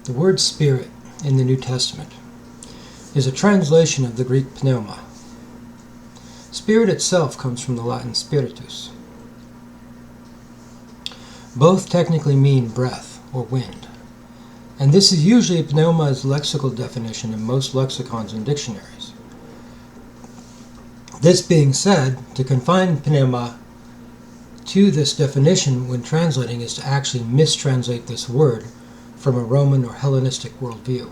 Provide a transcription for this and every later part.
The word spirit in the New Testament is a translation of the Greek pneuma. Spirit itself comes from the Latin spiritus. Both technically mean breath or wind, and this is usually pneuma's lexical definition in most lexicons and dictionaries. This being said, to confine pneuma to this definition when translating is to actually mistranslate this word from a Roman or Hellenistic worldview.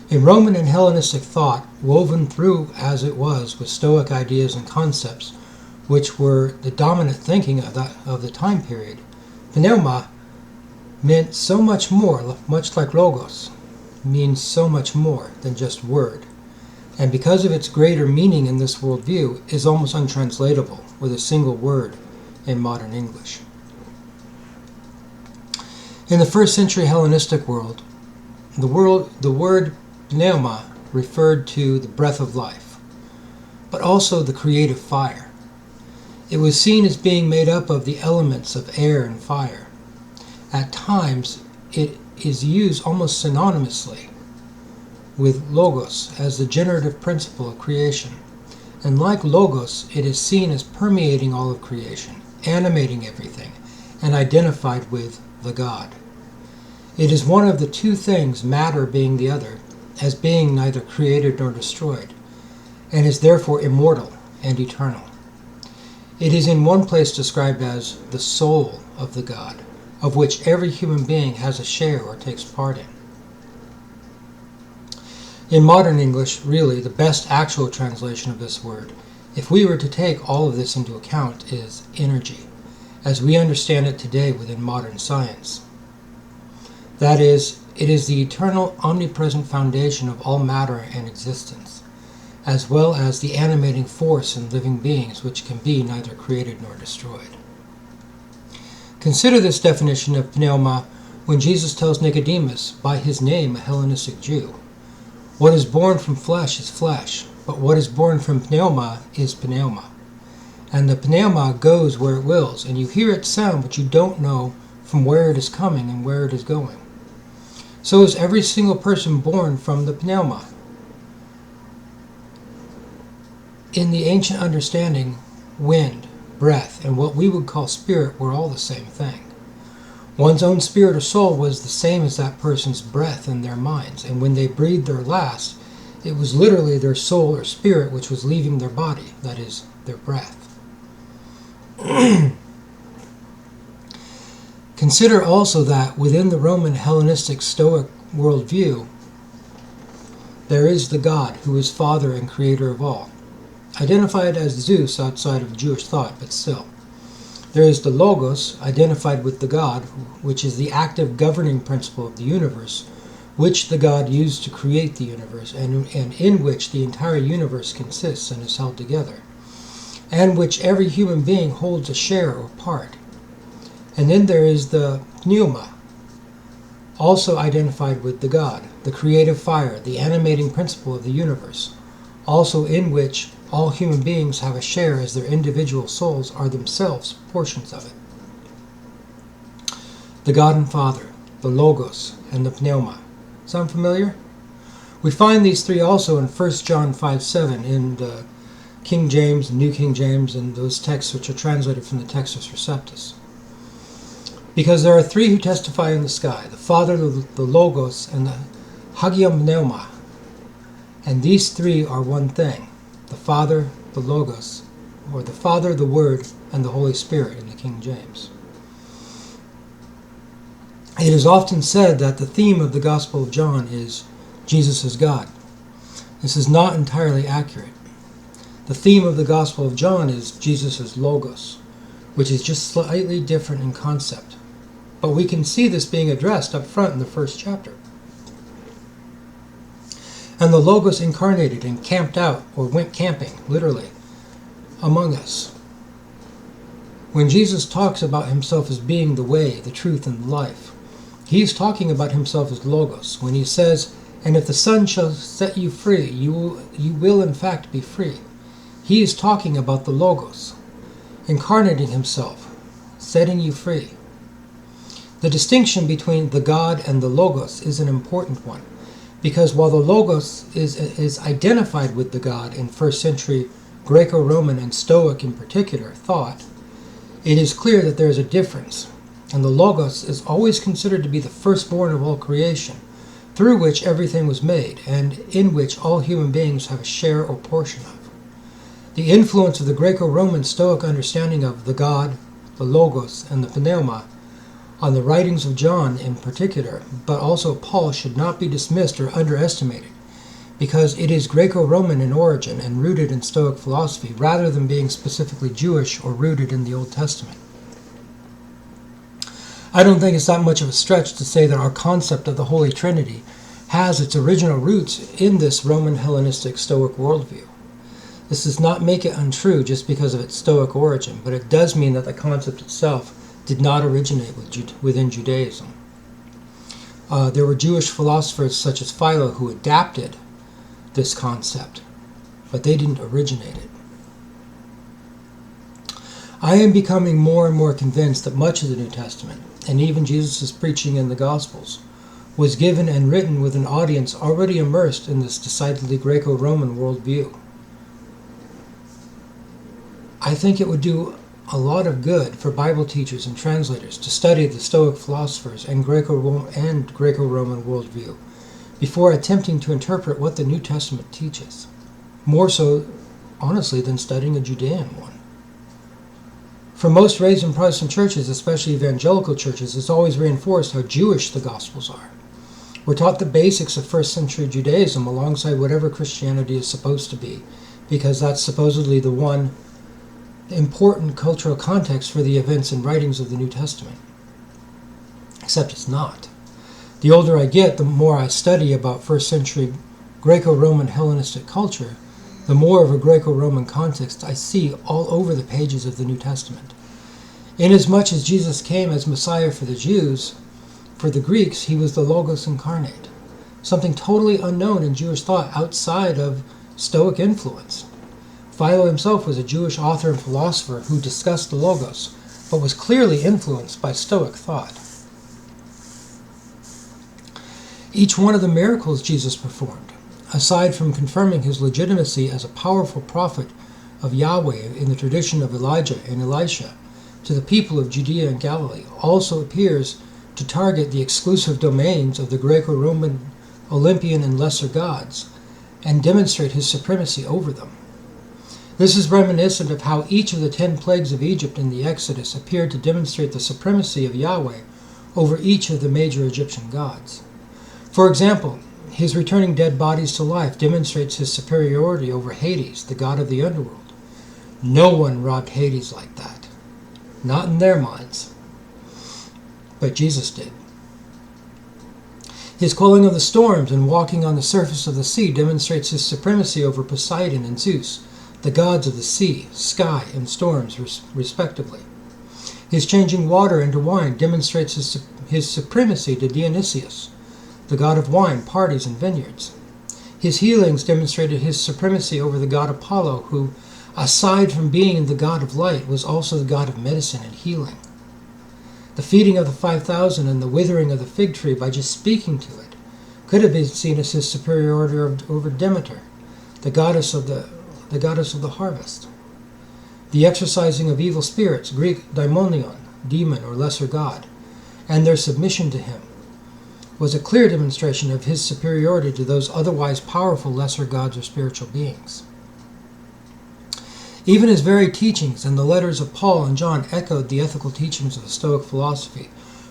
In Roman and Hellenistic thought, woven through as it was with Stoic ideas and concepts, which were the dominant thinking of the time period, pneuma meant so much more, much like logos, means so much more than just word, and because of its greater meaning in this worldview, is almost untranslatable with a single word in modern English. In the first century Hellenistic world, the word pneuma referred to the breath of life, but also the creative fire. It was seen as being made up of the elements of air and fire. At times, it is used almost synonymously with logos as the generative principle of creation. And like logos, it is seen as permeating all of creation, animating everything, and identified with the God. It is one of the two things, matter being the other, as being neither created nor destroyed, and is therefore immortal and eternal. It is in one place described as the soul of the God, of which every human being has a share or takes part in. In modern English, really, the best actual translation of this word, if we were to take all of this into account, is energy, as we understand it today within modern science. That is, it is the eternal, omnipresent foundation of all matter and existence, as well as the animating force in living beings which can be neither created nor destroyed. Consider this definition of pneuma when Jesus tells Nicodemus, by his name a Hellenistic Jew, "What is born from flesh is flesh, but what is born from pneuma is pneuma. And the pneuma goes where it wills, and you hear its sound, but you don't know from where it is coming and where it is going. So is every single person born from the pneuma." In the ancient understanding, wind, breath, and what we would call spirit were all the same thing. One's own spirit or soul was the same as that person's breath in their minds, and when they breathed their last, it was literally their soul or spirit which was leaving their body, that is, their breath. Consider also that within the Roman Hellenistic Stoic worldview, there is the God who is Father and Creator of all, identified as Zeus outside of Jewish thought, but still. There is the Logos, identified with the God, which is the active governing principle of the universe, which the God used to create the universe, and in which the entire universe consists and is held together, and which every human being holds a share or part. And then there is the Pneuma, also identified with the God, the creative fire, the animating principle of the universe, also in which all human beings have a share as their individual souls are themselves portions of it. The God and Father, the Logos, and the Pneuma. Sound familiar? We find these three also in 1 John 5:7 in the King James, New King James, and those texts which are translated from the Textus Receptus. Because there are three who testify in the sky, the Father, the Logos, and the Hagium Pneuma. And these three are one thing, the Father, the Logos, or the Father, the Word, and the Holy Spirit in the King James. It is often said that the theme of the Gospel of John is Jesus is God. This is not entirely accurate. The theme of the Gospel of John is Jesus is Logos, which is just slightly different in concept. But we can see this being addressed up front in the first chapter. And the Logos incarnated and camped out, or went camping, literally, among us. When Jesus talks about himself as being the way, the truth, and the life, he is talking about himself as Logos. When he says, "And if the Son shall set you free, you will in fact be free," he is talking about the Logos, incarnating himself, setting you free. The distinction between the God and the Logos is an important one, because while the Logos is identified with the God in first century Greco-Roman and Stoic in particular thought, it is clear that there is a difference, and the Logos is always considered to be the firstborn of all creation, through which everything was made, and in which all human beings have a share or portion of. The influence of the Greco-Roman Stoic understanding of the God, the Logos, and the Pneuma on the writings of John in particular, but also Paul, should not be dismissed or underestimated, because it is Greco-Roman in origin and rooted in Stoic philosophy, rather than being specifically Jewish or rooted in the Old Testament. I don't think it's that much of a stretch to say that our concept of the Holy Trinity has its original roots in this Roman Hellenistic Stoic worldview. This does not make it untrue just because of its Stoic origin, but it does mean that the concept itself did not originate within Judaism. There were Jewish philosophers such as Philo who adapted this concept, but they didn't originate it. I am becoming more and more convinced that much of the New Testament, and even Jesus' preaching in the Gospels, was given and written with an audience already immersed in this decidedly Greco-Roman worldview. I think it would do a lot of good for Bible teachers and translators to study the Stoic philosophers and Greco-Roman worldview before attempting to interpret what the New Testament teaches, more so, honestly, than studying a Judean one. For most raised in Protestant churches, especially evangelical churches, it's always reinforced how Jewish the Gospels are. We're taught the basics of first century Judaism alongside whatever Christianity is supposed to be, because that's supposedly the one important cultural context for the events and writings of the New Testament. Except it's not. The older I get, the more I study about first century Greco-Roman Hellenistic culture, the more of a Greco-Roman context I see all over the pages of the New Testament. Inasmuch as Jesus came as Messiah for the Jews, for the Greeks he was the Logos incarnate, something totally unknown in Jewish thought outside of Stoic influence. Philo himself was a Jewish author and philosopher who discussed the Logos, but was clearly influenced by Stoic thought. Each one of the miracles Jesus performed, aside from confirming his legitimacy as a powerful prophet of Yahweh in the tradition of Elijah and Elisha to the people of Judea and Galilee, also appears to target the exclusive domains of the Greco-Roman Olympian and lesser gods and demonstrate his supremacy over them. This is reminiscent of how each of the 10 plagues of Egypt in the Exodus appeared to demonstrate the supremacy of Yahweh over each of the major Egyptian gods. For example, his returning dead bodies to life demonstrates his superiority over Hades, the god of the underworld. No one robbed Hades like that. Not in their minds. But Jesus did. His quelling of the storms and walking on the surface of the sea demonstrates his supremacy over Poseidon and Zeus, the gods of the sea, sky, and storms, respectively. His changing water into wine demonstrates his supremacy to Dionysius, the god of wine, parties, and vineyards. His healings demonstrated his supremacy over the god Apollo, who, aside from being the god of light, was also the god of medicine and healing. The feeding of the 5,000 and the withering of the fig tree by just speaking to it could have been seen as his superiority over Demeter, the goddess of the harvest. The exorcising of evil spirits, Greek daimonion, demon or lesser god, and their submission to him, was a clear demonstration of his superiority to those otherwise powerful lesser gods or spiritual beings. Even his very teachings and the letters of Paul and John echoed the ethical teachings of the Stoic philosophy,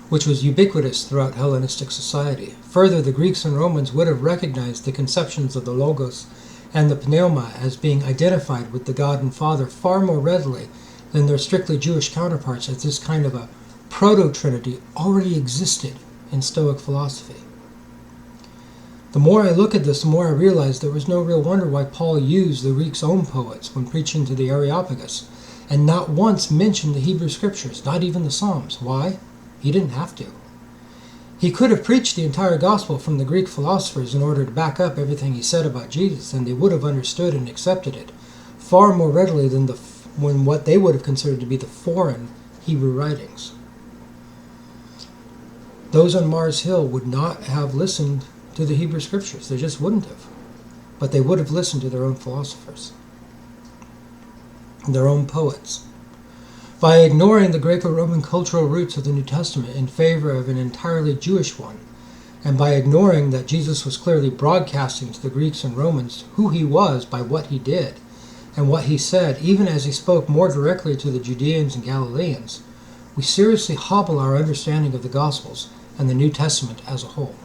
which was ubiquitous throughout Hellenistic society. Further, the Greeks and Romans would have recognized the conceptions of the Logos and the Pneuma as being identified with the God and Father far more readily than their strictly Jewish counterparts, as this kind of a proto-trinity already existed in Stoic philosophy. The more I look at this, the more I realize there was no real wonder why Paul used the Greeks' own poets when preaching to the Areopagus, and not once mentioned the Hebrew Scriptures, not even the Psalms. Why? He didn't have to. He could have preached the entire gospel from the Greek philosophers in order to back up everything he said about Jesus, and they would have understood and accepted it far more readily than when what they would have considered to be the foreign Hebrew writings. those on Mars Hill would not have listened to the Hebrew Scriptures. They just wouldn't have. But they would have listened to their own philosophers, their own poets. By ignoring the Greco-Roman cultural roots of the New Testament in favor of an entirely Jewish one, and by ignoring that Jesus was clearly broadcasting to the Greeks and Romans who he was by what he did and what he said, even as he spoke more directly to the Judeans and Galileans, we seriously hobble our understanding of the Gospels and the New Testament as a whole.